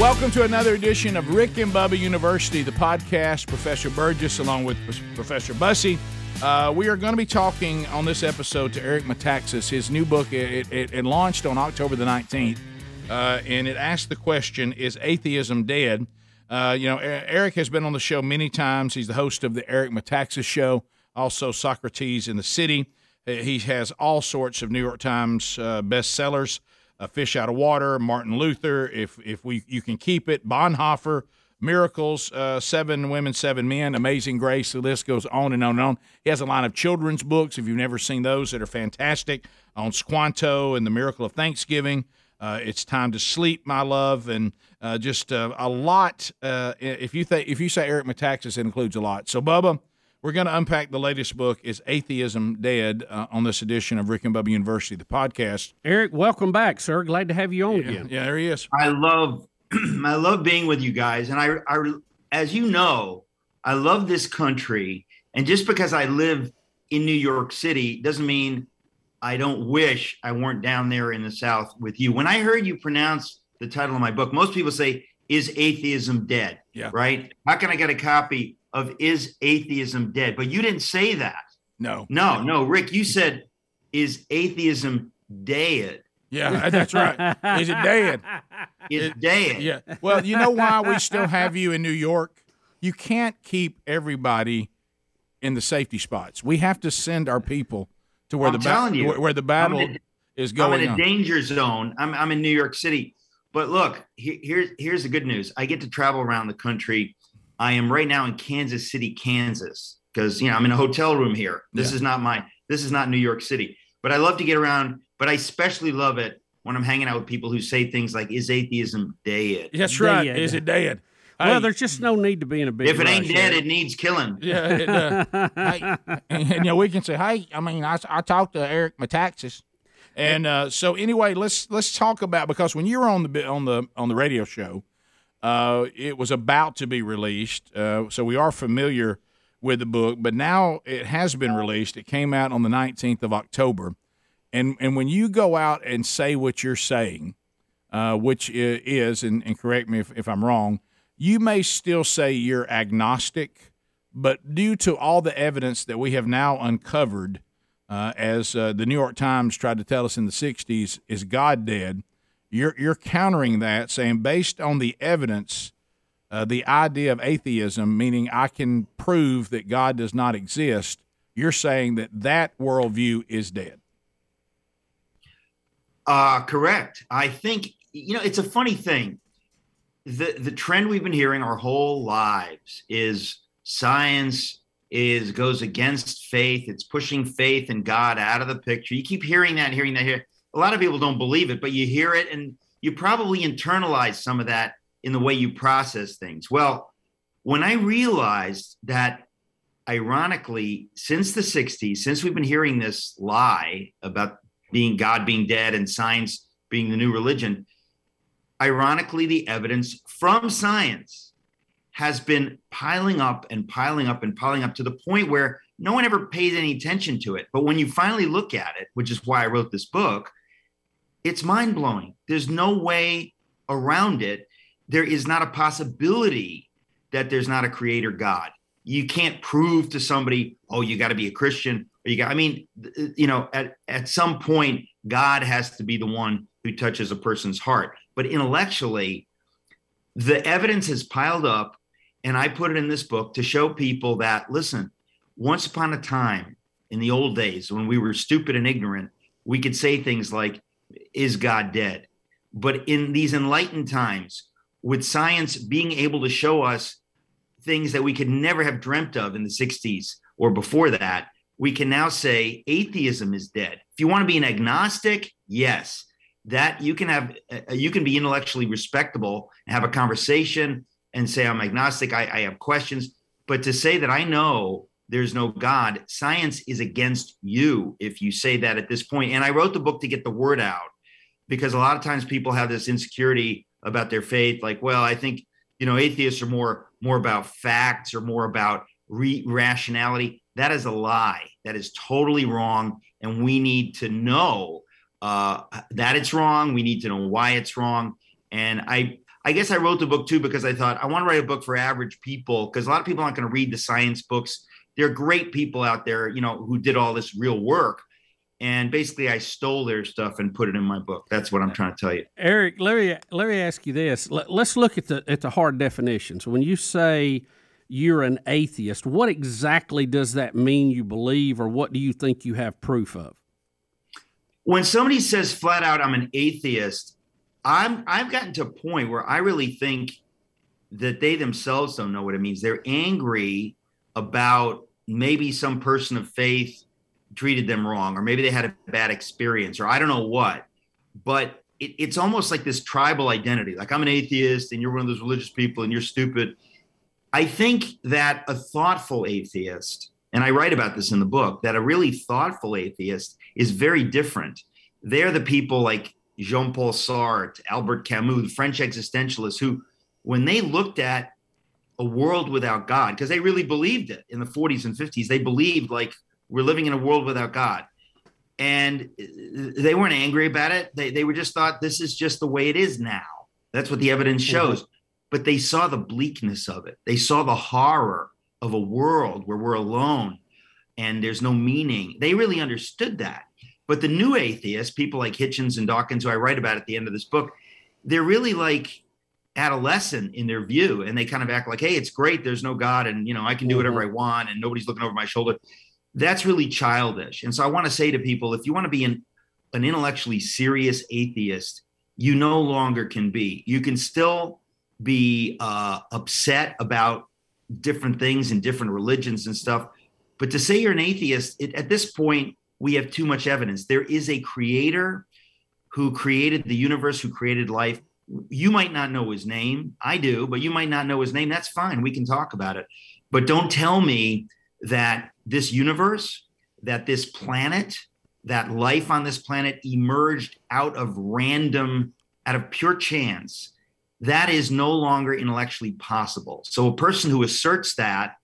Welcome to another edition of Rick and Bubba University, the podcast. Professor Burgess along with Professor Bussey. We are going to be talking on this episode to Eric Metaxas. His new book, it launched on October the 19th, and it asked the question, is atheism dead? Eric has been on the show many times. He's the host of the Eric Metaxas Show, also Socrates in the City. He has all sorts of New York Times bestsellers. Fish Out of Water, Martin Luther, If You Can Keep It, Bonhoeffer, Miracles, 7 Women, 7 Men, Amazing Grace. The list goes on and on and on. He has a line of children's books, if you've never seen those, that are fantastic, on Squanto and the Miracle of Thanksgiving. It's Time to Sleep, My Love, and just a lot. If you say Eric Metaxas, it includes a lot. So, Bubba, we're going to unpack the latest book, Is Atheism Dead, on this edition of Rick and Bubba University, the podcast. Eric, welcome back, sir. Glad to have you on again. Yeah, there he is. I love being with you guys. And I, as you know, I love this country. And just because I live in New York City doesn't mean I don't wish I weren't down there in the South with you. When I heard you pronounce the title of my book, most people say, Is Atheism Dead? Yeah. Right? How can I get a copy of Is Atheism Dead? But you didn't say that. No, Rick, you said, Is Atheism Dead? Yeah, that's right. Is it dead? It's dead. Yeah. Well, you know why we still have you in New York? You can't keep everybody in the safety spots. We have to send our people to where where the battle is going. I'm in a danger zone. I'm in New York City. But look, here's the good news. I get to travel around the country. I am right now in Kansas City, Kansas, because I'm in a hotel room here. This is not New York City. But I love to get around. But I especially love it when I'm hanging out with people who say things like, "Is atheism dead?" That's right. Dead. Is it dead? Well, there's just no need to be in a big. If it ain't dead, it needs killing. Yeah. And we can say, "Hey, I talked to Eric Metaxas," and so anyway, let's talk about, because when you were on the radio show, it was about to be released, so we are familiar with the book. But now it has been released. It came out on the 19th of October. And when you go out and say what you're saying, which is, and correct me if I'm wrong, you may still say you're agnostic, but due to all the evidence that we have now uncovered, as the New York Times tried to tell us in the 60s, is God dead? You're countering that, saying based on the evidence, the idea of atheism, meaning I can prove that God does not exist, you're saying that worldview is dead. Correct. I think, it's a funny thing. The trend we've been hearing our whole lives is science goes against faith. It's pushing faith and God out of the picture. You keep hearing that here. A lot of people don't believe it, but you hear it and you probably internalize some of that in the way you process things. Well, when I realized that, ironically, since the 60s, since we've been hearing this lie about God being dead and science being the new religion, ironically, the evidence from science has been piling up and piling up and piling up to the point where no one ever pays any attention to it. But when you finally look at it, which is why I wrote this book, it's mind-blowing. There's no way around it. There is not a possibility that there's not a creator God. You can't prove to somebody, oh, you got to be a Christian. At some point, God has to be the one who touches a person's heart. But intellectually, the evidence has piled up, and I put it in this book to show people that, listen, once upon a time in the old days when we were stupid and ignorant, we could say things like, is God dead? But in these enlightened times, with science being able to show us things that we could never have dreamt of in the 60s or before that, we can now say atheism is dead. If you want to be an agnostic, yes, that you can be intellectually respectable and have a conversation and say, I'm agnostic, I have questions. But to say that I know there's no God, science is against you if you say that at this point. And I wrote the book to get the word out, because a lot of times people have this insecurity about their faith. Like, well, I think, atheists are more about facts or more about rationality. That is a lie. That is totally wrong. And we need to know that it's wrong. We need to know why it's wrong. And I I guess I wrote the book too because I thought I want to write a book for average people, because a lot of people aren't going to read the science books. There are great people out there, who did all this real work. And basically, I stole their stuff and put it in my book. That's what I'm trying to tell you. Eric, let me ask you this. Let's look at the hard definitions. When you say you're an atheist, what exactly does that mean you believe, or what do you think you have proof of? When somebody says flat out, I'm an atheist, I've gotten to a point where I really think that they themselves don't know what it means. They're angry about maybe some person of faith treated them wrong, or maybe they had a bad experience, or I don't know what, but it's almost like this tribal identity. Like, I'm an atheist and you're one of those religious people and you're stupid. I think that a thoughtful atheist, and I write about this in the book, that a really thoughtful atheist is very different. They're the people like Jean-Paul Sartre, Albert Camus, the French existentialists, who, when they looked at a world without God, because they really believed it in the 40s and 50s, they believed like, we're living in a world without God. And they weren't angry about it. They were just thought, this is just the way it is now. That's what the evidence shows. Mm-hmm. But they saw the bleakness of it. They saw the horror of a world where we're alone and there's no meaning. They really understood that. But the new atheists, people like Hitchens and Dawkins, who I write about at the end of this book, they're really like adolescent in their view. And they kind of act like, hey, it's great, there's no God, and I can do whatever I want and nobody's looking over my shoulder. That's really childish. And so I want to say to people, if you want to be an intellectually serious atheist, you no longer can be. You can still be upset about different things and different religions and stuff. But to say you're an atheist, at this point, we have too much evidence. There is a creator who created the universe, who created life. You might not know his name. I do, but you might not know his name. That's fine. We can talk about it. But don't tell me that this universe, that this planet, that life on this planet emerged out of pure chance. That is no longer intellectually possible. So a person who asserts that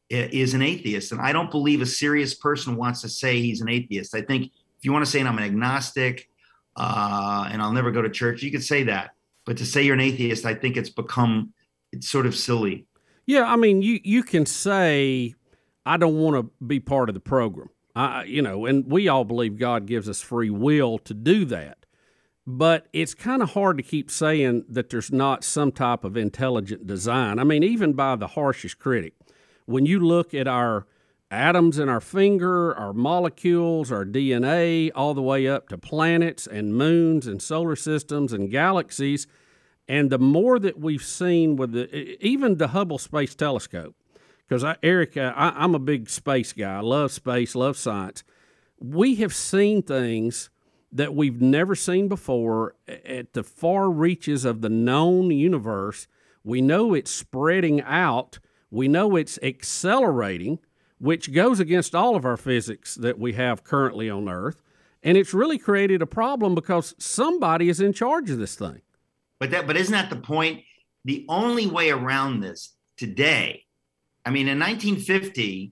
is an atheist. And I don't believe a serious person wants to say he's an atheist. I think if you want to say I'm an agnostic and I'll never go to church, you could say that. But to say you're an atheist, I think it's sort of silly. Yeah, I mean, you can say, I don't want to be part of the program, and we all believe God gives us free will to do that. But it's kind of hard to keep saying that there's not some type of intelligent design. I mean, even by the harshest critic, when you look at our atoms in our finger, our molecules, our DNA, all the way up to planets and moons and solar systems and galaxies, and the more that we've seen with even the Hubble Space Telescope, because Eric, I'm a big space guy. I love space, love science. We have seen things that we've never seen before at the far reaches of the known universe. We know it's spreading out. We know it's accelerating, which goes against all of our physics that we have currently on Earth. And it's really created a problem because somebody is in charge of this thing. But isn't that the point? The only way around this today, I mean, in 1950,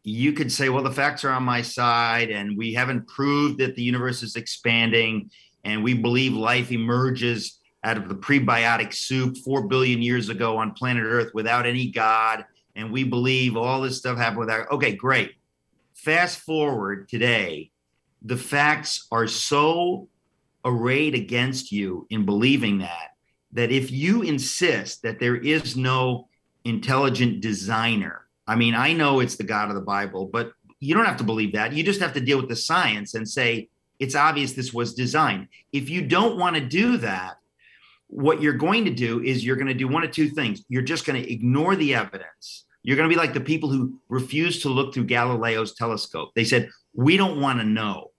you could say, well, the facts are on my side, and we haven't proved that the universe is expanding, and we believe life emerges out of the prebiotic soup 4 billion years ago on planet Earth without any God, and we believe all this stuff happened without. Okay, great. Fast forward today, the facts are so arrayed against you in believing that if you insist that there is no intelligent designer, I mean, I know it's the God of the Bible, but you don't have to believe that. You just have to deal with the science and say, it's obvious this was designed. If you don't want to do that, what you're going to do is you're going to do one of two things. You're just going to ignore the evidence. You're going to be like the people who refused to look through Galileo's telescope. They said, we don't want to know.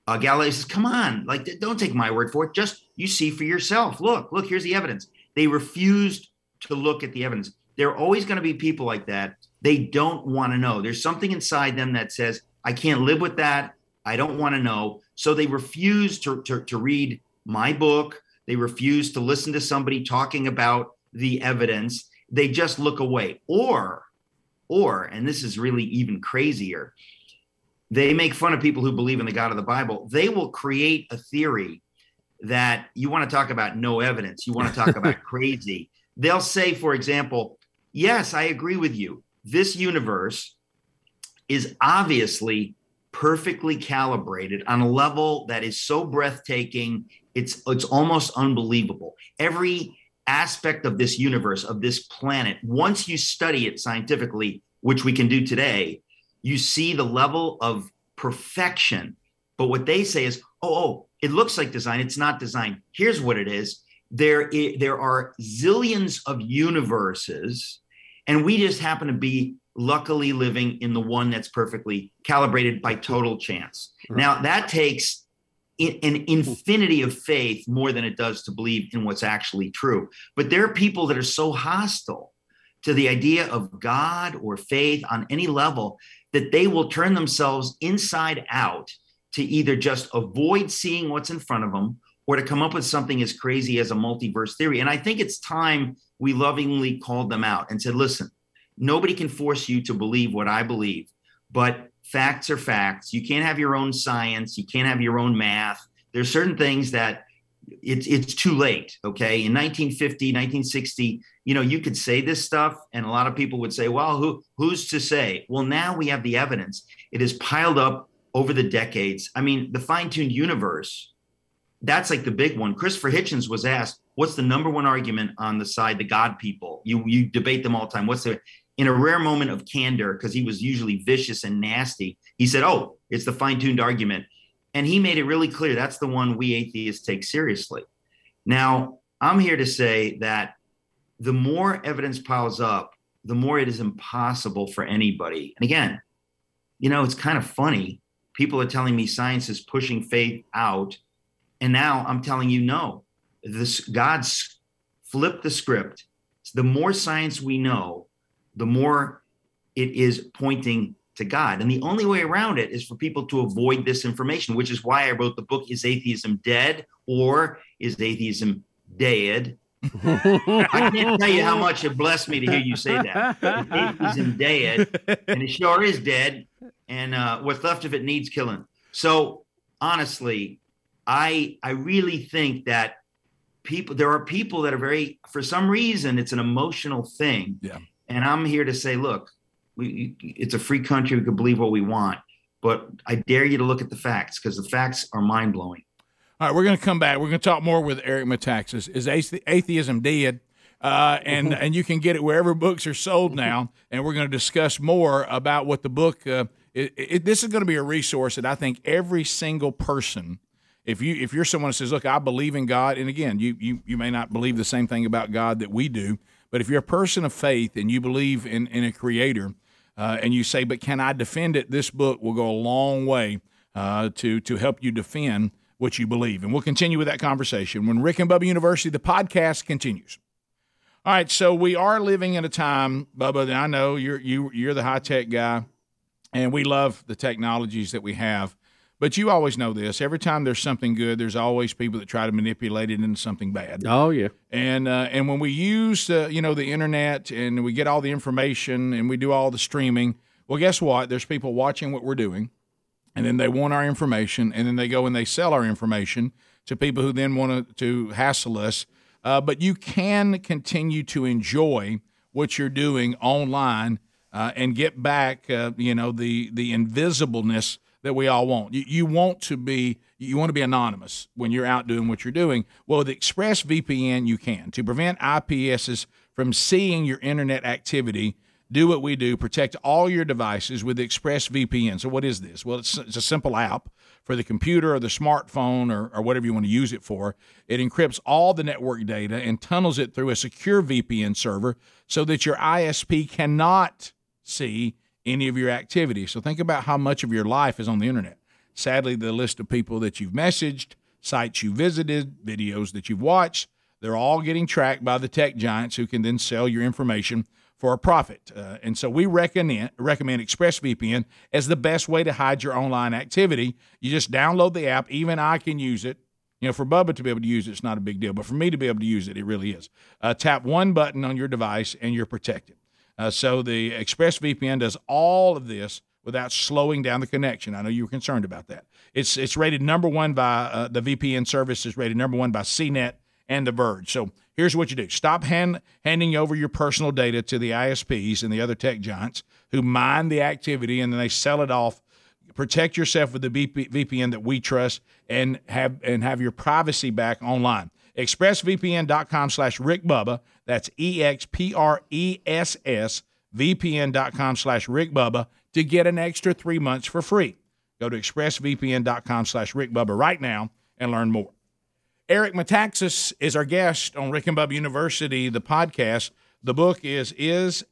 Galileo says, come on, like, don't take my word for it. Just you see for yourself. Look, here's the evidence. They refused to look at the evidence. There are always going to be people like that. They don't want to know. There's something inside them that says, I can't live with that. I don't want to know. So they refuse to read my book. They refuse to listen to somebody talking about the evidence. They just look away. Or, and this is really even crazier, they make fun of people who believe in the God of the Bible. They will create a theory that you want to talk about no evidence, you want to talk about crazy. They'll say, for example, yes, I agree with you. This universe is obviously perfectly calibrated on a level that is so breathtaking, it's almost unbelievable. Every aspect of this universe, of this planet, once you study it scientifically, which we can do today, you see the level of perfection. But what they say is, oh, it looks like design. It's not design. Here's what it is. There are zillions of universes, and we just happen to be luckily living in the one that's perfectly calibrated by total chance. Right. Now, that takes an infinity of faith more than it does to believe in what's actually true. But there are people that are so hostile to the idea of God or faith on any level that they will turn themselves inside out to either just avoid seeing what's in front of them or to come up with something as crazy as a multiverse theory. And I think it's time we lovingly called them out and said, listen, nobody can force you to believe what I believe, but facts are facts. You can't have your own science. You can't have your own math. There's certain things that it's too late. Okay. In 1950, 1960, you could say this stuff and a lot of people would say, well, who's to say? Well, now we have the evidence. It is piled up over the decades. I mean, the fine-tuned universe, that's like the big one. Christopher Hitchens was asked, what's the number one argument on the side, the God people? You debate them all the time. In a rare moment of candor, because he was usually vicious and nasty, he said, oh, it's the fine-tuned argument. And he made it really clear that's the one we atheists take seriously. Now, I'm here to say that the more evidence piles up, the more it is impossible for anybody. And again, it's kind of funny. People are telling me science is pushing faith out. And now I'm telling you, no, God's flipped the script. The more science we know, the more it is pointing to God. And the only way around it is for people to avoid this information, which is why I wrote the book, Is Atheism Dead or Is Atheism Dead? I can't tell you how much it blessed me to hear you say that. Atheism Dead, and it sure is dead. And what's left of it needs killing. So honestly, I really think that there are people that are for some reason, it's an emotional thing. Yeah. And I'm here to say, look, it's a free country. We can believe what we want, but I dare you to look at the facts because the facts are mind blowing. All right, we're going to come back. We're going to talk more with Eric Metaxas. Is Atheism Dead? And you can get it wherever books are sold now. And we're going to discuss more about what the book. This is going to be a resource that I think every single person, if you're someone that says, look, I believe in God, and again, you may not believe the same thing about God that we do, but if you're a person of faith and you believe in a creator, and you say, but can I defend it? This book will go a long way to help you defend what you believe. And we'll continue with that conversation when Rick and Bubba University, the podcast, continues. All right, so we are living in a time, Bubba, that I know you're the high-tech guy, and we love the technologies that we have. But you always know this. Every time there's something good, there's always people that try to manipulate it into something bad. Oh, yeah. And when we use, the internet and we get all the information and we do all the streaming, well, guess what? There's people watching what we're doing, and then they want our information, and then they go and they sell our information to people who then want to hassle us. But you can continue to enjoy what you're doing online and get back, the invisibleness that we all want. You want to be anonymous when you're out doing what you're doing. Well, with ExpressVPN, you can. To prevent IPSs from seeing your internet activity, do what we do, protect all your devices with ExpressVPN. So what is this? Well, it's a simple app for the computer or the smartphone or whatever you want to use it for. It encrypts all the network data and tunnels it through a secure VPN server so that your ISP cannot see any of your activity. So think about how much of your life is on the internet. Sadly, the list of people that you've messaged, sites you visited, videos that you've watched, they're all getting tracked by the tech giants who can then sell your information for a profit. And so we recommend ExpressVPN as the best way to hide your online activity. You just download the app. Even I can use it. For Bubba to be able to use it, it's not a big deal. But for me to be able to use it, it really is. Tap one button on your device, and you're protected. So the ExpressVPN does all of this without slowing down the connection. I know you were concerned about that. It's rated number one by the VPN service is rated number one by CNET and The Verge. So here's what you do. Stop handing over your personal data to the ISPs and the other tech giants who mine the activity and then they sell it off. Protect yourself with the VPN that we trust and have your privacy back online. Expressvpn.com/Rick Bubba. That's EXPRESS VPN.com/Rick Bubba to get an extra 3 months for free. Go to expressvpn.com/Rick Bubba right now and learn more. Eric Metaxas is our guest on Rick and Bubba University, the podcast. The book is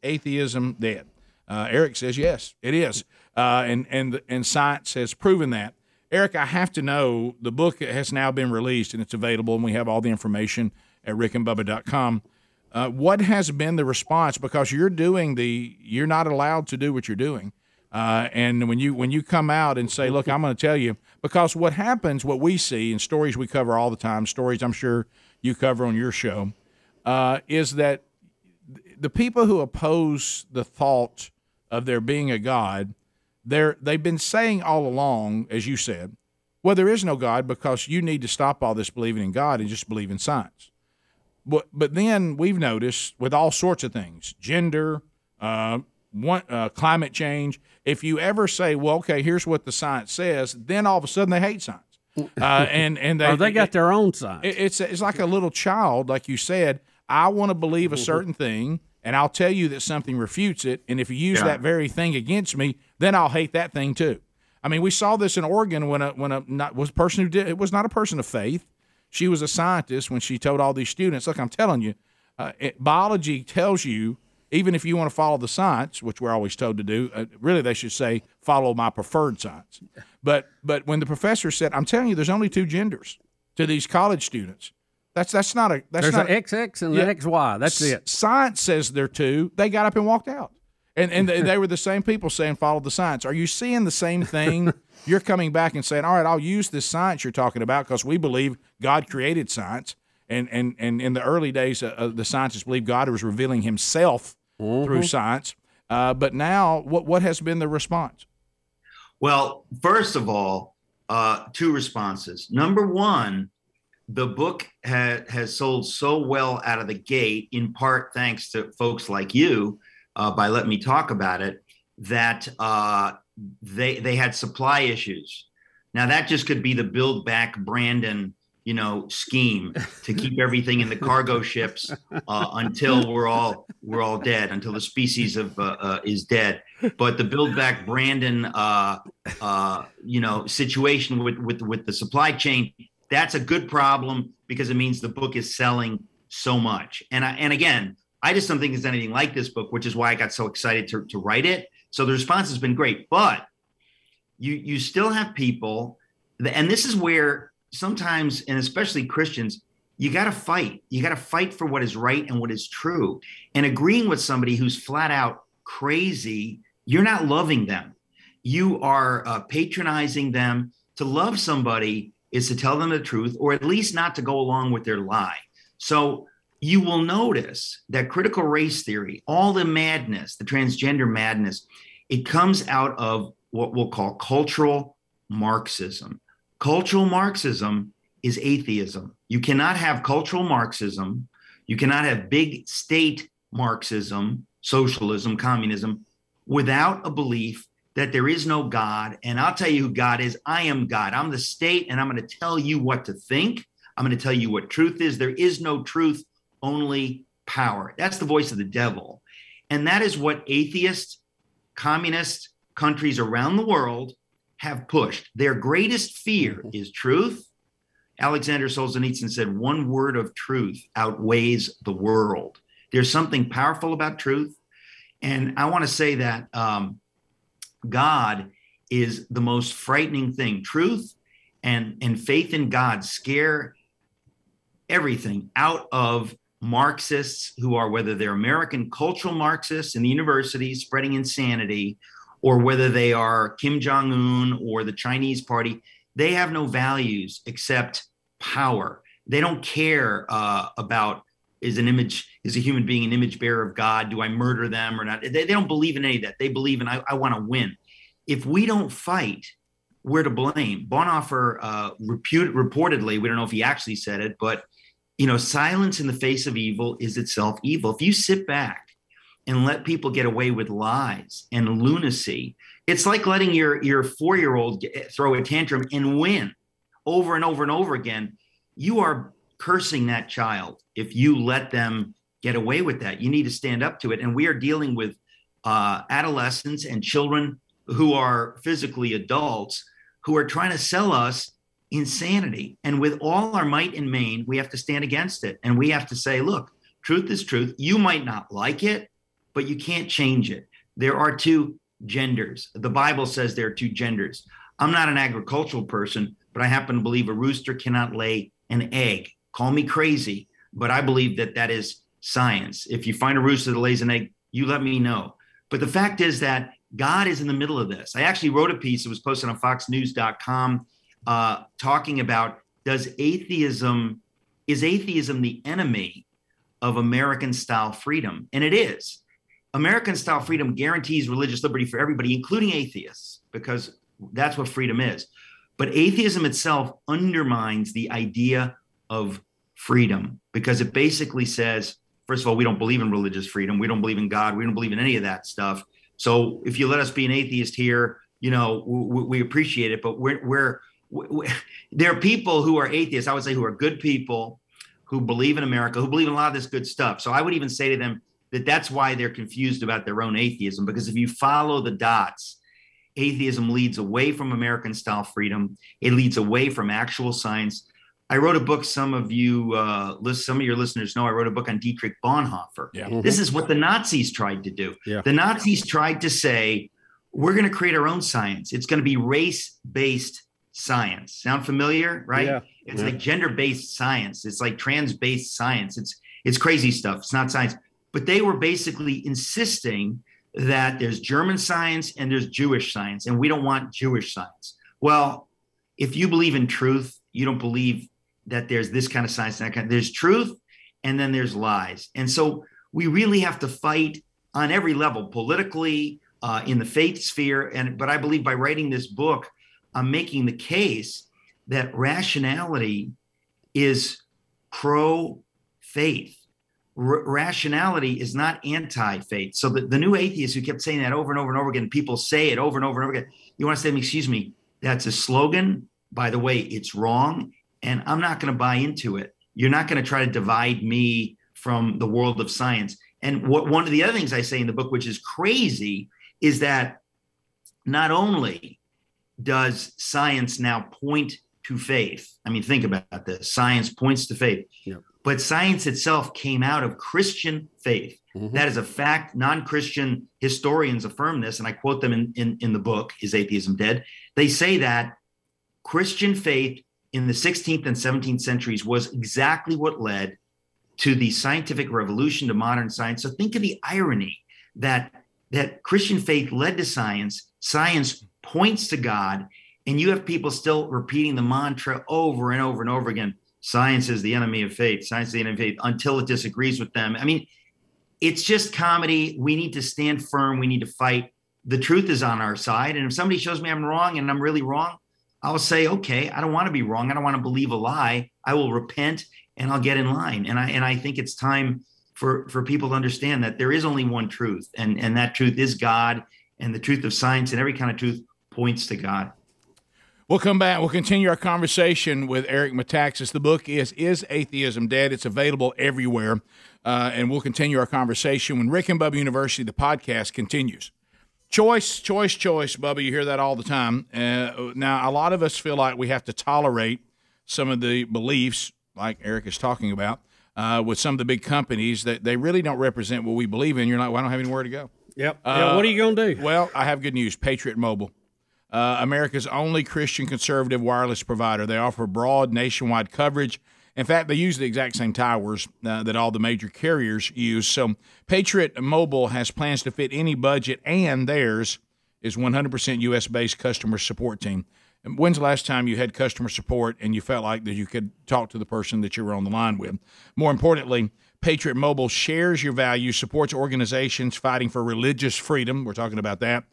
Atheism Dead? Eric says yes, it is, and science has proven that. Eric, I have to know, the book has now been released and it's available, and we have all the information at rickandbubba.com. What has been the response? Because you're not allowed to do what you're doing. And when you come out and say, look, I'm going to tell you, because what happens, what we see in stories we cover all the time, stories I'm sure you cover on your show, is that the people who oppose the thought of there being a God, they've been saying all along, as you said, well, there is no God because you need to stop all this believing in God and just believe in science. But then we've noticed with all sorts of things, gender, climate change, if you ever say, well, okay, here's what the science says, then all of a sudden they hate science. And they got their own science. It's like a little child, like you said, I want to believe a certain thing, and I'll tell you that something refutes it, and if you use that very thing against me, then I'll hate that thing too. I mean, we saw this in Oregon when it was not a person of faith. She was a scientist when she told all these students, look, I'm telling you, biology tells you, even if you want to follow the science, which we're always told to do, really they should say, follow my preferred science. But when the professor said, I'm telling you, there's only two genders to these college students, there's an XX and an XY. That's it. Science says there are two. They got up and walked out. And they were the same people saying, follow the science. Are you seeing the same thing? You're coming back and saying, all right, I'll use this science you're talking about because we believe God created science. And in the early days, the scientists believed God was revealing himself through science. But now, what has been the response? Well, first of all, two responses. Number one, the book has sold so well out of the gate, in part thanks to folks like you, by letting me talk about it, that they had supply issues. Now, that just could be the Build Back Brandon scheme to keep everything in the cargo ships until we're all dead, until the species is dead. But the Build Back Brandon situation with the supply chain, that's a good problem because it means the book is selling so much. And again, I just don't think there's anything like this book, which is why I got so excited to write it. So the response has been great, but you still have people, and this is where sometimes, and especially Christians, you got to fight. You got to fight for what is right and what is true. And agreeing with somebody who's flat out crazy, you're not loving them. You are patronizing them. To love somebody is to tell them the truth, or at least not to go along with their lie. So you will notice that critical race theory, all the madness, the transgender madness, it comes out of what we'll call cultural Marxism. Cultural Marxism is atheism. You cannot have cultural Marxism. You cannot have big state Marxism, socialism, communism, without a belief that there is no God. And I'll tell you who God is. I am God. I'm the state, and I'm going to tell you what to think. I'm going to tell you what truth is. There is no truth, only power. That's the voice of the devil. And that is what atheist, communist countries around the world have pushed. Their greatest fear is truth. Alexander Solzhenitsyn said, one word of truth outweighs the world. There's something powerful about truth. And I want to say that God is the most frightening thing. Truth and faith in God scare everything out of Marxists who are, whether they're American cultural Marxists in the universities spreading insanity, or whether they are Kim Jong-un or the Chinese party. They have no values except power. They don't care about, is a human being an image bearer of God? Do I murder them or not? They don't believe in any of that. They believe in, I want to win. If we don't fight we're to blame. Bonhoeffer reportedly, we don't know if he actually said it, but silence in the face of evil is itself evil. If you sit back and let people get away with lies and lunacy, it's like letting your 4-year-old throw a tantrum and win over and over and over again. You are cursing that child if you let them get away with that. You need to stand up to it. And we are dealing with adolescents and children who are physically adults who are trying to sell us insanity. And with all our might and main, we have to stand against it. And we have to say, look, truth is truth. You might not like it, but you can't change it. There are two genders. The Bible says there are two genders. I'm not an agricultural person, but I happen to believe a rooster cannot lay an egg. Call me crazy, but I believe that that is science. If you find a rooster that lays an egg, you let me know. But the fact is that God is in the middle of this. I actually wrote a piece that was posted on foxnews.com talking about is atheism the enemy of American-style freedom? And it is. American-style freedom guarantees religious liberty for everybody, including atheists, because that's what freedom is. But atheism itself undermines the idea of freedom because it basically says, first of all, we don't believe in religious freedom. We don't believe in God. We don't believe in any of that stuff. So if you let us be an atheist here, we appreciate it. But there are people who are atheists, I would say, who are good people, who believe in America, who believe in a lot of this good stuff. So I would even say to them that that's why they're confused about their own atheism, because if you follow the dots, atheism leads away from American-style freedom. It leads away from actual science. I wrote a book. Some of your listeners know I wrote a book on Dietrich Bonhoeffer. Yeah. Mm-hmm. This is what the Nazis tried to do. Yeah. The Nazis tried to say, we're going to create our own science. It's going to be race-based science. Sound familiar, right? Yeah. It's like gender-based science. It's like trans-based science. It's crazy stuff. It's not science. But they were basically insisting that there's German science and there's Jewish science, and we don't want Jewish science. Well, if you believe in truth, you don't believe that there's this kind of science and that kind of, there's truth, and then there's lies. And so we really have to fight on every level, politically, in the faith sphere. But I believe by writing this book, I'm making the case that rationality is pro-faith. Rationality is not anti-faith. So the new atheists who kept saying that over and over and over again, people say it over and over and over again. You want to say, excuse me, that's a slogan. By the way, it's wrong. And I'm not going to buy into it. You're not going to try to divide me from the world of science. And one of the other things I say in the book, which is crazy, is that not only does science now point to faith. I mean, think about this. Science points to faith. Yeah. But science itself came out of Christian faith. Mm-hmm. That is a fact. Non-Christian historians affirm this, and I quote them in the book, Is Atheism Dead? They say that Christian faith in the 16th and 17th centuries was exactly what led to the scientific revolution, to modern science. So think of the irony that Christian faith led to science. Science points to God, and you have people still repeating the mantra over and over and over again. Science is the enemy of faith. Science is the enemy of faith until it disagrees with them. I mean, it's just comedy. We need to stand firm. We need to fight. The truth is on our side. And if somebody shows me I'm wrong and I'm really wrong, I'll say, okay, I don't want to be wrong. I don't want to believe a lie. I will repent and I'll get in line. And I think it's time for people to understand that there is only one truth. And that truth is God. And the truth of science and every kind of truth points to God. We'll come back. We'll continue our conversation with Eric Metaxas. The book is Atheism Dead? It's available everywhere. And we'll continue our conversation when Rick and Bubba University, the podcast, continues. Choice, Bubba. You hear that all the time. Now, a lot of us feel like we have to tolerate some of the beliefs, like Eric is talking about, with some of the big companies that they really don't represent what we believe in. You're like, well, I don't have anywhere to go. Yep. What are you going to do? Well, I have good news. Patriot Mobile. America's only Christian conservative wireless provider. They offer broad nationwide coverage. In fact, they use the exact same towers that all the major carriers use. So Patriot Mobile has plans to fit any budget, and theirs is 100% U.S.-based customer support team. And when's the last time you had customer support and you felt like that you could talk to the person that you were on the line with? More importantly, Patriot Mobile shares your values, supports organizations fighting for religious freedom. We're talking about that.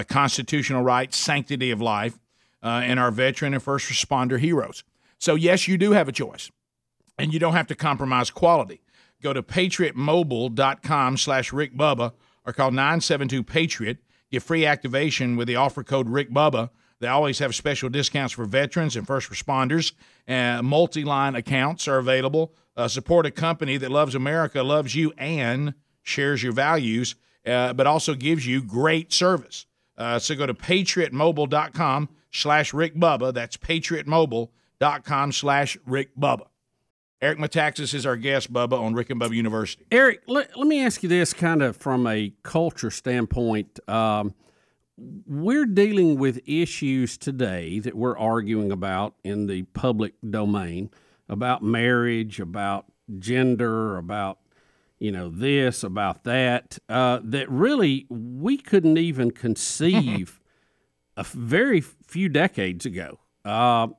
Constitutional rights, sanctity of life. and our veteran and first responder heroes. So, yes, you do have a choice, and you don't have to compromise quality. Go to patriotmobile.com/Rick Bubba or call 972-PATRIOT. Get free activation with the offer code Rick Bubba. They always have special discounts for veterans and first responders. Multi-line accounts are available. Support a company that loves America, loves you, and shares your values, but also gives you great service. So go to patriotmobile.com/Rick Bubba. That's patriotmobile.com/Rick Bubba. Eric Metaxas is our guest, Bubba, on Rick and Bubba University. Eric, let me ask you this kind of from a culture standpoint. We're dealing with issues today that we're arguing about in the public domain, about marriage, about gender, about, this, about that, that really we couldn't even conceive a very few decades ago. Are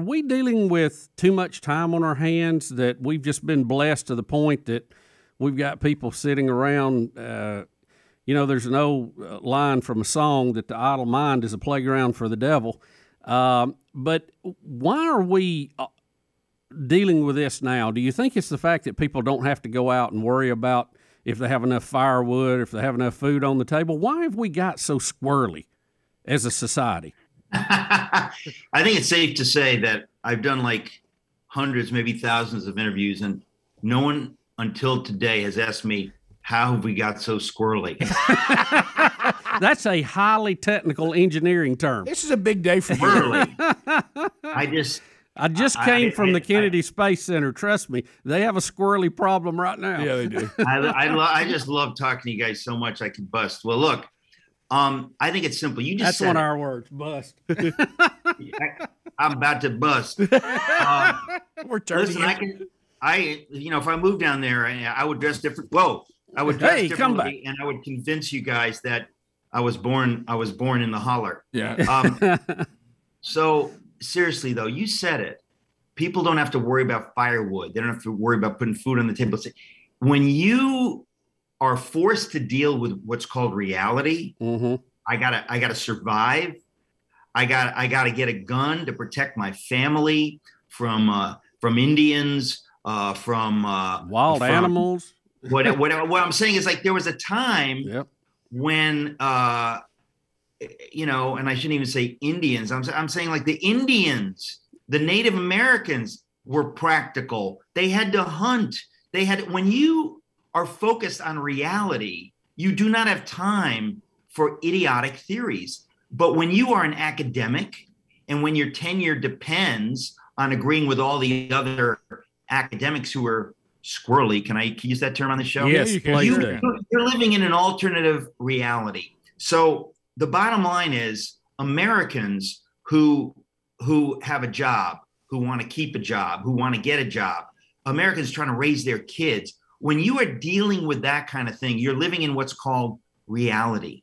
we dealing with too much time on our hands that we've just been blessed to the point that we've got people sitting around? There's an old line from a song that the idle mind is a playground for the devil. But why are we dealing with this now? Do you think it's the fact that people don't have to go out and worry about if they have enough firewood, if they have enough food on the table? Why have we got so squirrely as a society? I think it's safe to say that I've done like hundreds, maybe thousands of interviews, and no one until today has asked me, how have we got so squirrely? That's a highly technical engineering term. This is a big day for Squirrely. I just came from the Kennedy Space Center. Trust me, they have a squirrely problem right now. Yeah, they do. I just love talking to you guys so much I can bust. Well, look, I think it's simple. You just That's said one of it. our words, bust. I'm about to bust. We're turning. Listen, if I moved down there, I would dress different. Whoa, I would dress differently, come back. and I would convince you guys that I was born in the holler. Yeah. So seriously though, you said it. People don't have to worry about firewood. They don't have to worry about putting food on the table. When you are forced to deal with what's called reality, I gotta survive. I gotta get a gun to protect my family from Indians, from wild animals. What I'm saying is, like, there was a time when and I shouldn't even say Indians. I'm saying like the Indians, the Native Americans were practical. They had to hunt. When you are focused on reality, you do not have time for idiotic theories. But when you are an academic and when your tenure depends on agreeing with all the other academics who are squirrely, can I use that term on the show? Yes, you're living in an alternative reality. So the bottom line is, Americans who have a job, who want to keep a job, who want to get a job, Americans trying to raise their kids. When you are dealing with that kind of thing, you're living in what's called reality.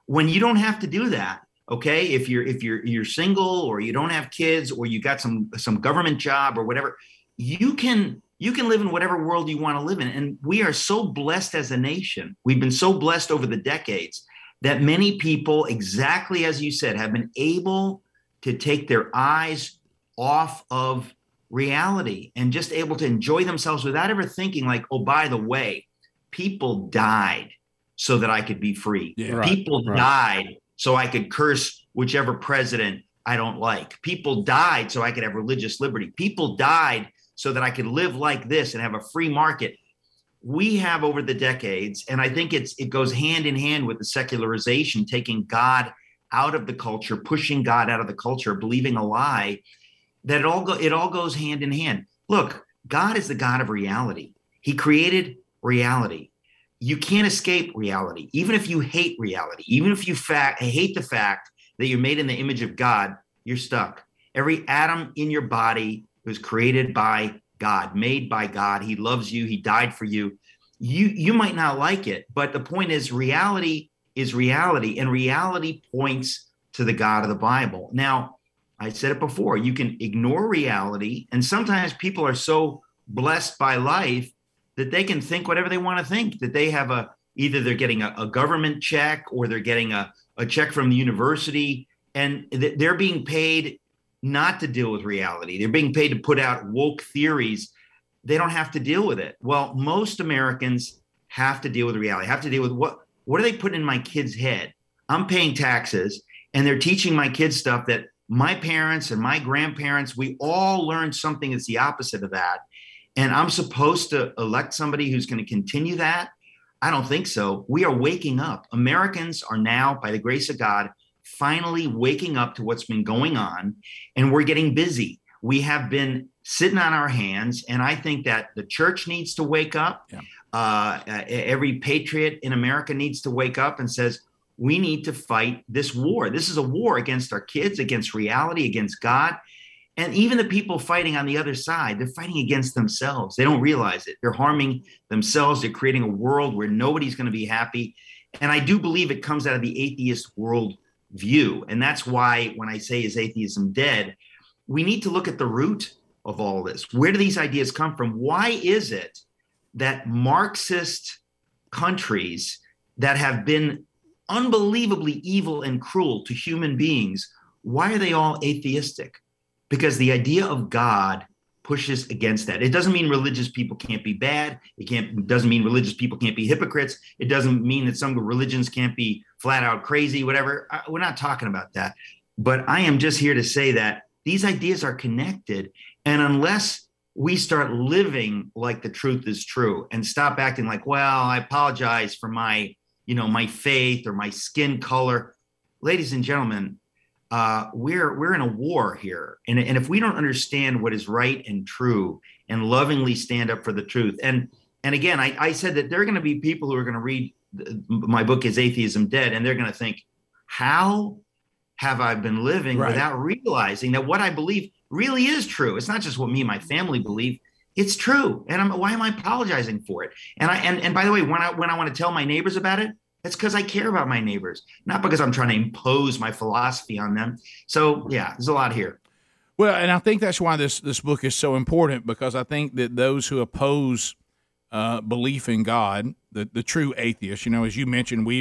When you don't have to do that, okay, if you're single or you don't have kids or you got some government job or whatever, you can live in whatever world you want to live in. And we are so blessed as a nation. We've been so blessed over the decades that many people, exactly as you said, have been able to take their eyes off of reality and just able to enjoy themselves without ever thinking like, oh, by the way, people died so that I could be free. Yeah, people died so I could curse whichever president I don't like. People died so I could have religious liberty. People died so that I could live like this and have a free market. We have over the decades, and I think it goes hand in hand with the secularization, taking God out of the culture, pushing God out of the culture, believing a lie, that it all goes hand in hand. Look, God is the God of reality. He created reality. You can't escape reality. Even if you hate reality, even if you hate the fact that you're made in the image of God, you're stuck. Every atom in your body was created by God, made by God. He loves you. He died for you. You might not like it, but the point is reality, and reality points to the God of the Bible. Now, I said it before, you can ignore reality, and sometimes people are so blessed by life that they can think whatever they want to think, that they have either they're getting a government check or they're getting a check from the university, and they're being paid not to deal with reality. They're being paid to put out woke theories. They don't have to deal with it. Well, most Americans have to deal with reality, have to deal with what are they putting in my kid's head? I'm paying taxes, and they're teaching my kids stuff that my parents and my grandparents, we all learned something that's the opposite of that. And I'm supposed to elect somebody who's going to continue that? I don't think so. We are waking up. Americans are now, by the grace of God, finally waking up to what's been going on, and we're getting busy. We have been sitting on our hands, and I think that the church needs to wake up. Yeah. Every patriot in America needs to wake up and says, we need to fight this war. This is a war against our kids, against reality, against God. And even the people fighting on the other side, they're fighting against themselves. They don't realize it. They're harming themselves. They're creating a world where nobody's going to be happy. And I do believe it comes out of the atheist world view. And that's why when I say, is atheism dead, we need to look at the root of all this. Where do these ideas come from? Why is it that Marxist countries that have been unbelievably evil and cruel to human beings, why are they all atheistic? Because the idea of God pushes against that. It doesn't mean religious people can't be bad. It doesn't mean religious people can't be hypocrites. It doesn't mean that some religions can't be flat out crazy, whatever. We're not talking about that. But I am just here to say that these ideas are connected. And unless we start living like the truth is true and stop acting like, well, I apologize for my faith or my skin color. Ladies and gentlemen, we're in a war here. And if we don't understand what is right and true and lovingly stand up for the truth. And again, I said that there are going to be people who are going to read my book is Atheism Dead. And they're going to think, how have I been living without realizing that what I believe really is true? It's not just what me and my family believe. It's true. And why am I apologizing for it? And by the way, when I want to tell my neighbors about it, it's because I care about my neighbors, not because I'm trying to impose my philosophy on them. So yeah, there's a lot here. Well, and I think that's why this book is so important, because I think that those who oppose belief in God, the true atheists, as you mentioned, we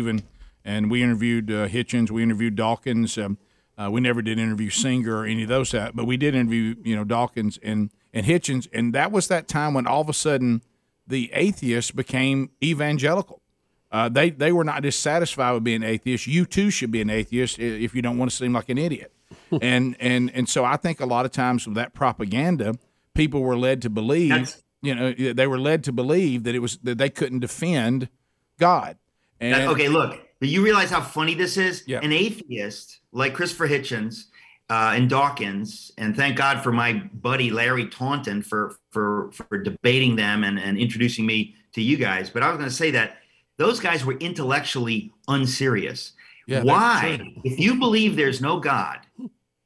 interviewed Hitchens, we interviewed Dawkins. We never did interview Singer or any of those, but we did interview, Dawkins and Hitchens, and that was that time when all of a sudden the atheists became evangelical. They were not dissatisfied with being atheists. You too should be an atheist if you don't want to seem like an idiot. and so I think a lot of times with that propaganda, people were led to believe, they were led to believe that they couldn't defend God. And okay, look, do you realize how funny this is? Yeah. An atheist like Christopher Hitchens and Dawkins, and thank God for my buddy Larry Taunton for debating them and introducing me to you guys. But I was going to say that those guys were intellectually unserious. Yeah, why? If you believe there's no God,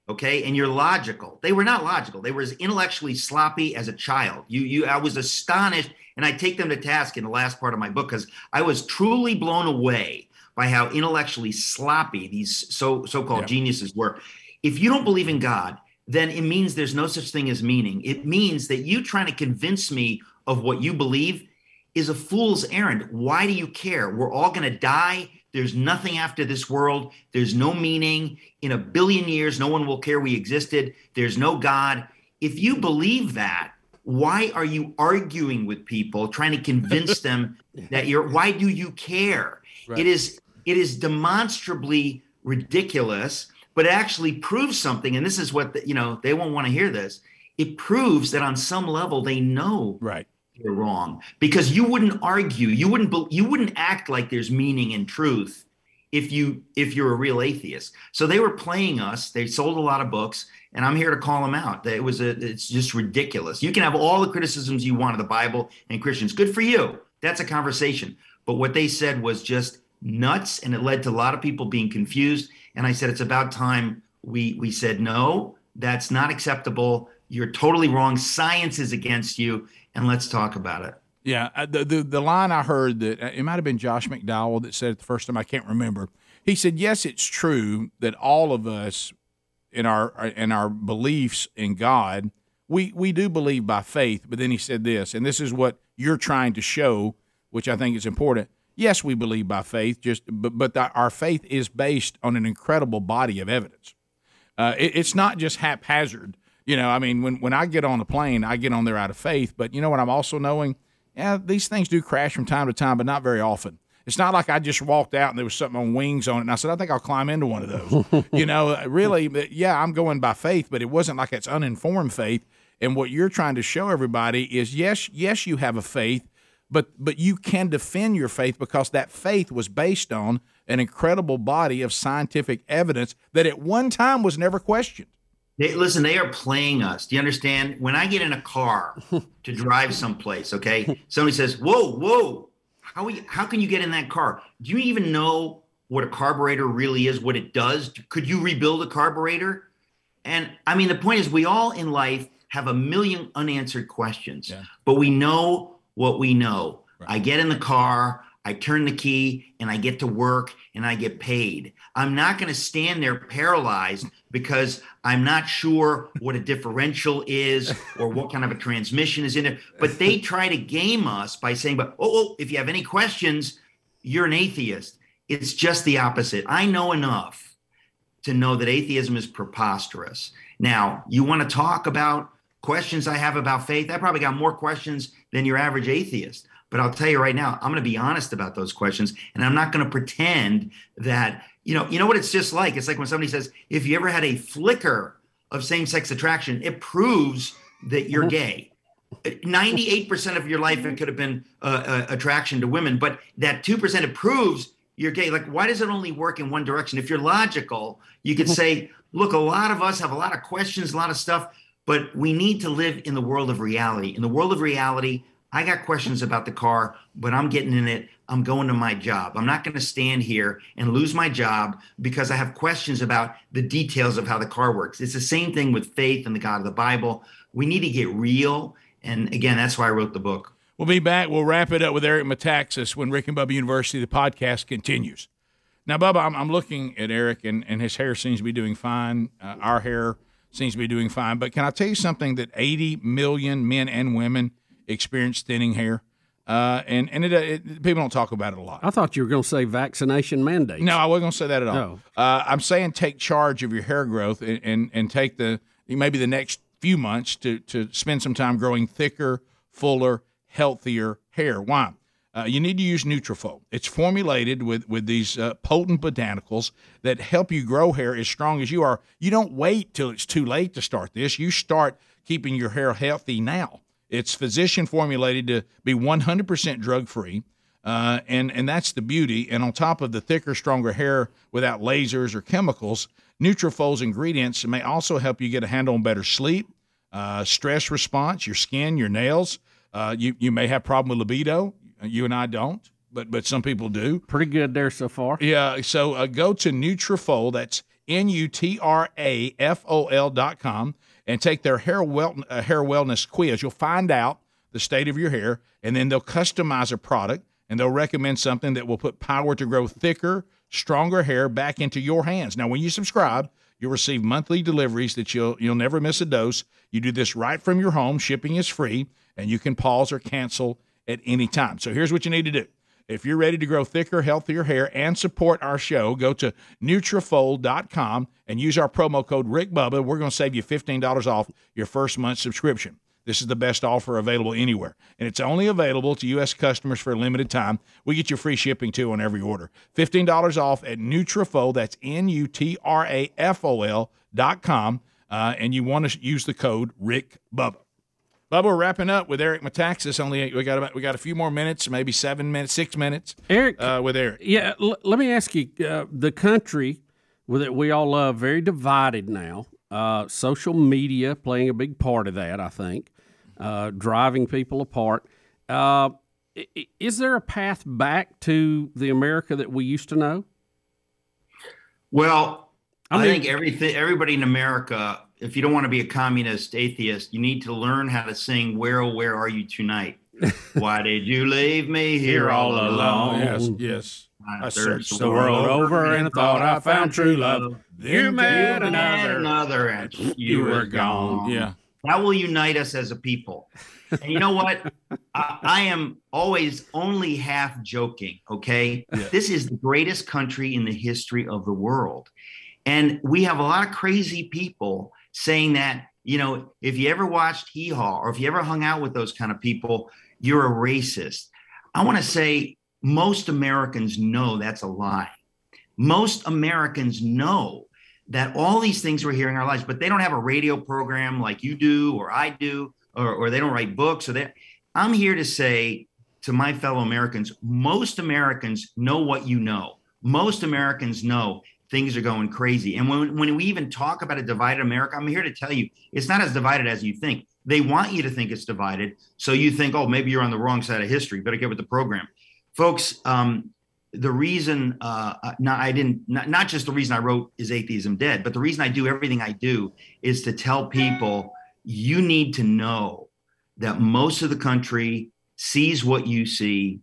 okay, and you're logical, they were not logical. They were as intellectually sloppy as a child. I was astonished, and I take them to task in the last part of my book because I was truly blown away by how intellectually sloppy these so-called geniuses were. If you don't believe in God, then it means there's no such thing as meaning. It means that you trying to convince me of what you believe is a fool's errand. Why do you care? We're all going to die. There's nothing after this world. There's no meaning. In 1 billion years, no one will care we existed. There's no God. If you believe that, why are you arguing with people, trying to convince them that why do you care? Right. It is demonstrably ridiculous, but it actually proves something. And this is what, they won't want to hear this. It proves that on some level they know you're wrong, because you wouldn't argue. You wouldn't act like there's meaning and truth if you're a real atheist. So they were playing us. They sold a lot of books, and I'm here to call them out. It's just ridiculous. You can have all the criticisms you want of the Bible and Christians. Good for you. That's a conversation. But what they said was just nuts, and it led to a lot of people being confused. And I said, it's about time we said, no, that's not acceptable. You're totally wrong. Science is against you, and let's talk about it. Yeah, the line I heard, that it might have been Josh McDowell that said it the first time, I can't remember. He said, yes, it's true that all of us in our beliefs in God, we do believe by faith, but then he said this, and this is what you're trying to show, which I think is important. Yes, we believe by faith, but our faith is based on an incredible body of evidence. It's not just haphazard. I mean, when I get on the plane, I get on there out of faith. But you know what I'm also knowing? Yeah, these things do crash from time to time, but not very often. It's not like I just walked out and there was something on wings on it, and I said, I think I'll climb into one of those. Really, yeah, I'm going by faith, but it wasn't like it's uninformed faith. And what you're trying to show everybody is, yes, you have a faith, but you can defend your faith because that faith was based on an incredible body of scientific evidence that at one time was never questioned. Listen, they are playing us. Do you understand? When I get in a car to drive someplace, okay, somebody says, whoa, how can you get in that car? Do you even know what a carburetor really is, what it does? Could you rebuild a carburetor? And I mean, the point is, we all in life have a million unanswered questions, but we know what we know. Right. I get in the car, I turn the key, and I get to work, and I get paid. I'm not going to stand there paralyzed because I'm not sure what a differential is or what kind of a transmission is in it. But they try to game us by saying, "But if you have any questions, you're an atheist." It's just the opposite. I know enough to know that atheism is preposterous. Now, you want to talk about questions I have about faith? I probably got more questions than your average atheist. But I'll tell you right now, I'm going to be honest about those questions, and I'm not going to pretend that, you know what it's just like? It's like when somebody says, if you ever had a flicker of same-sex attraction, it proves that you're gay. 98% of your life, it could have been attraction to women, but that 2%, it proves you're gay. Like, why does it only work in one direction? If you're logical, you could say, look, a lot of us have a lot of questions, a lot of stuff, but we need to live in the world of reality. In the world of reality, I got questions about the car, but I'm getting in it. I'm going to my job. I'm not going to stand here and lose my job because I have questions about the details of how the car works. It's the same thing with faith and the God of the Bible. We need to get real. And again, that's why I wrote the book. We'll be back. We'll wrap it up with Eric Metaxas when Rick and Bubba University, the podcast, continues. Now, Bubba, I'm looking at Eric, and his hair seems to be doing fine. Our hair seems to be doing fine. But can I tell you something that 80 million men and women experience thinning hair? And people don't talk about it a lot. I thought you were going to say vaccination mandates. No, I wasn't going to say that at all. No. I'm saying take charge of your hair growth and take maybe the next few months to spend some time growing thicker, fuller, healthier hair. Why? You need to use Nutrafol. It's formulated with these potent botanicals that help you grow hair as strong as you are. You don't wait till it's too late to start this. You start keeping your hair healthy now. It's physician formulated to be 100% drug-free, and that's the beauty. And on top of the thicker, stronger hair without lasers or chemicals, Nutrafol's ingredients may also help you get a handle on better sleep, stress response, your skin, your nails. You may have problem with libido. You and I don't, but some people do. Pretty good there so far. Yeah, so go to Nutrafol, that's Nutrafol.com, and take their hair wellness quiz. You'll find out the state of your hair, and then they'll customize a product, and they'll recommend something that will put power to grow thicker, stronger hair back into your hands. Now, when you subscribe, you'll receive monthly deliveries that you'll never miss a dose. You do this right from your home. Shipping is free, and you can pause or cancel at any time. So here's what you need to do. If you're ready to grow thicker, healthier hair and support our show, go to Nutrafol.com and use our promo code RickBubba. We're going to save you $15 off your first month subscription. This is the best offer available anywhere, and it's only available to U.S. customers for a limited time. We get you free shipping, too, on every order. $15 off at Nutrafol. That's Nutrafol.com, and you want to use the code RickBubba. Bubba, we're wrapping up with Eric Metaxas. We got a few more minutes, maybe 6 minutes. Eric, with Eric. Yeah, let me ask you. The country that we all love, very divided now. Social media playing a big part of that, I think, driving people apart. Is there a path back to the America that we used to know? Well, I think everybody in America, if you don't want to be a communist atheist, you need to learn how to sing "Where, oh, where are you tonight?" Why did you leave me here all alone? Yes. I searched the world over and thought I found true love. You met another and you were gone. Yeah. That will unite us as a people. And you know what? I am always only half joking, okay? Yeah. This is the greatest country in the history of the world. And we have a lot of crazy people saying that, if you ever watched Hee Haw or if you ever hung out with those kind of people, you're a racist. I want to say most Americans know that's a lie. Most Americans know that all these things we're hearing in our lives, but they don't have a radio program like you do or I do, or they don't write books. I'm here to say to my fellow Americans, most Americans know what you know. Most Americans know things are going crazy. And when we even talk about a divided America, I'm here to tell you, it's not as divided as you think. They want you to think it's divided. So you think, oh, maybe you're on the wrong side of history. Better get with the program. Folks, the reason, not just the reason I wrote Is Atheism Dead, but the reason I do everything I do is to tell people you need to know that most of the country sees what you see,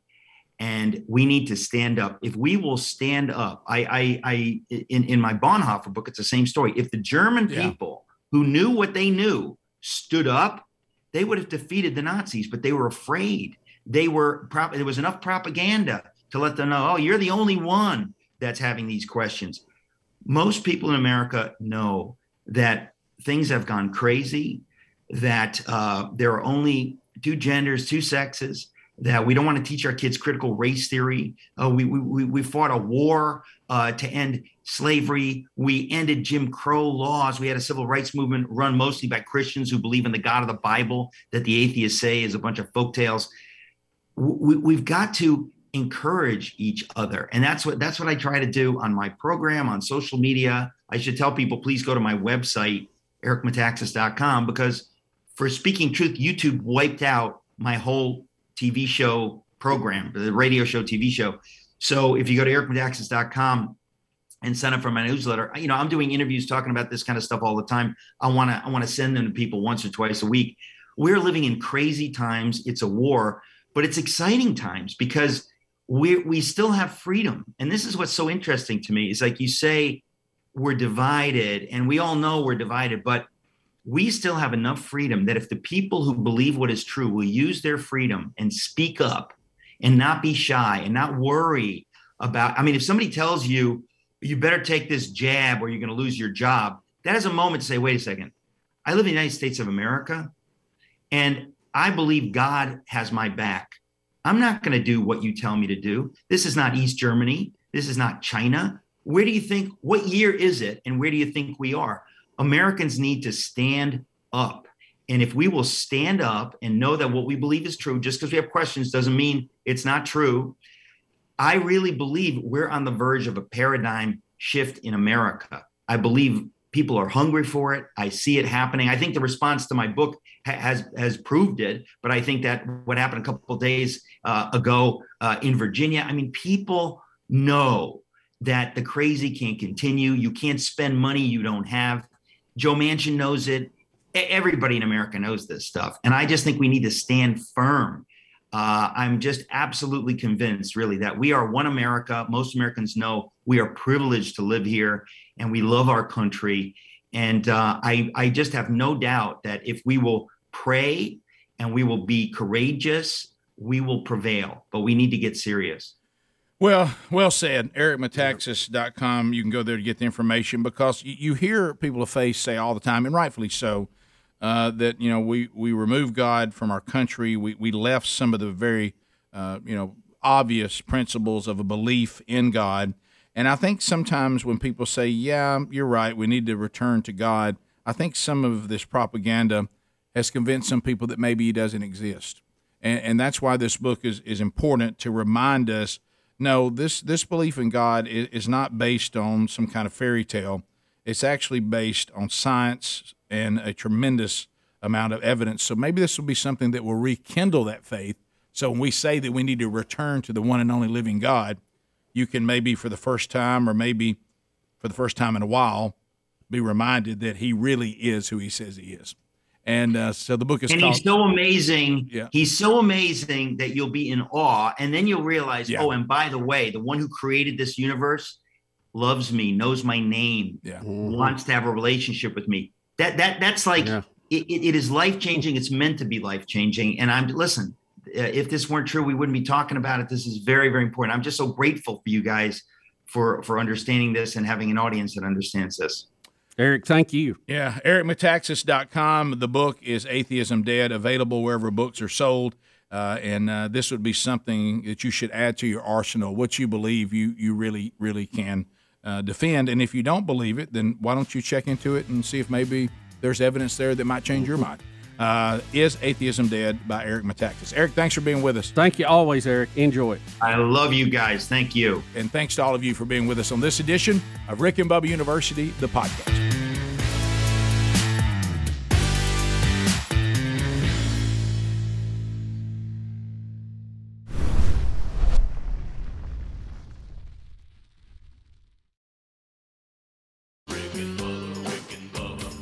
and we need to stand up. If we will stand up, in my Bonhoeffer book, it's the same story. If the German people who knew what they knew stood up, they would have defeated the Nazis, but they were afraid. There was enough propaganda to let them know, oh, you're the only one that's having these questions. Most people in America know that things have gone crazy, that there are only two genders, two sexes, that we don't want to teach our kids critical race theory. We fought a war to end slavery. We ended Jim Crow laws. We had a civil rights movement run mostly by Christians who believe in the God of the Bible that the atheists say is a bunch of folktales. We've got to encourage each other. And that's what I try to do on my program, on social media. I should tell people, please go to my website, ericmetaxas.com, because for Speaking Truth, YouTube wiped out my whole TV show program, the radio show, TV show. So if you go to ericmetaxas.com and sign up for my newsletter, I'm doing interviews talking about this kind of stuff all the time. I want to send them to people once or twice a week. We're living in crazy times. It's a war, but it's exciting times because we still have freedom. And this is what's so interesting to me. It's like you say we're divided, and we all know we're divided, but we still have enough freedom that if the people who believe what is true will use their freedom and speak up and not be shy and not worry about, if somebody tells you, you better take this jab or you're going to lose your job, that is a moment to say, wait a second, I live in the United States of America, and I believe God has my back. I'm not going to do what you tell me to do. This is not East Germany. This is not China. Where do you think, what year is it? And where do you think we are? Americans need to stand up. And if we will stand up and know that what we believe is true, just because we have questions doesn't mean it's not true. I really believe we're on the verge of a paradigm shift in America. I believe people are hungry for it. I see it happening. I think the response to my book has proved it. But I think that what happened a couple of days ago in Virginia, people know that the crazy can't continue. You can't spend money you don't have. Joe Manchin knows it. Everybody in America knows this stuff. And I just think we need to stand firm. I'm just absolutely convinced, really, that we are one America. Most Americans know we are privileged to live here and we love our country. And I just have no doubt that if we will pray and we will be courageous, we will prevail. But we need to get serious. Well said. EricMetaxas.com. You can go there to get the information, because you hear people of faith say all the time, and rightfully so, that we remove God from our country. We left some of the very obvious principles of a belief in God. And I think sometimes when people say, yeah, you're right, we need to return to God, I think some of this propaganda has convinced some people that maybe he doesn't exist. And that's why this book is important, to remind us, no, this belief in God is not based on some kind of fairy tale. It's actually based on science and a tremendous amount of evidence. So maybe this will be something that will rekindle that faith. So when we say that we need to return to the one and only living God, you can maybe for the first time, or maybe for the first time in a while, be reminded that he really is who he says he is. And so the book is called... he's so amazing. Yeah. He's so amazing that you'll be in awe. And then you'll realize, yeah. Oh, and by the way, the one who created this universe loves me, knows my name, yeah. wants to have a relationship with me. That's like, yeah. It is life-changing. It's meant to be life-changing. And listen, if this weren't true, we wouldn't be talking about it. This is very, very important. I'm just so grateful for you guys for understanding this and having an audience that understands this. Eric, thank you. Yeah, EricMetaxas.com. The book is Atheism Dead, available wherever books are sold. And this would be something that you should add to your arsenal. What you believe, you really, really can defend. And if you don't believe it, then why don't you check into it and see if maybe there's evidence there that might change your mind. Is Atheism Dead by Eric Metaxas. Eric, thanks for being with us. Thank you always, Eric. Enjoy it. I love you guys. Thank you. And thanks to all of you for being with us on this edition of Rick and Bubba University, the podcast.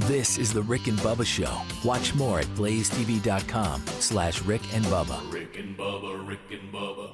This is the Rick and Bubba Show. Watch more at blazetv.com/Rick and Bubba. Rick and Bubba, Rick and Bubba.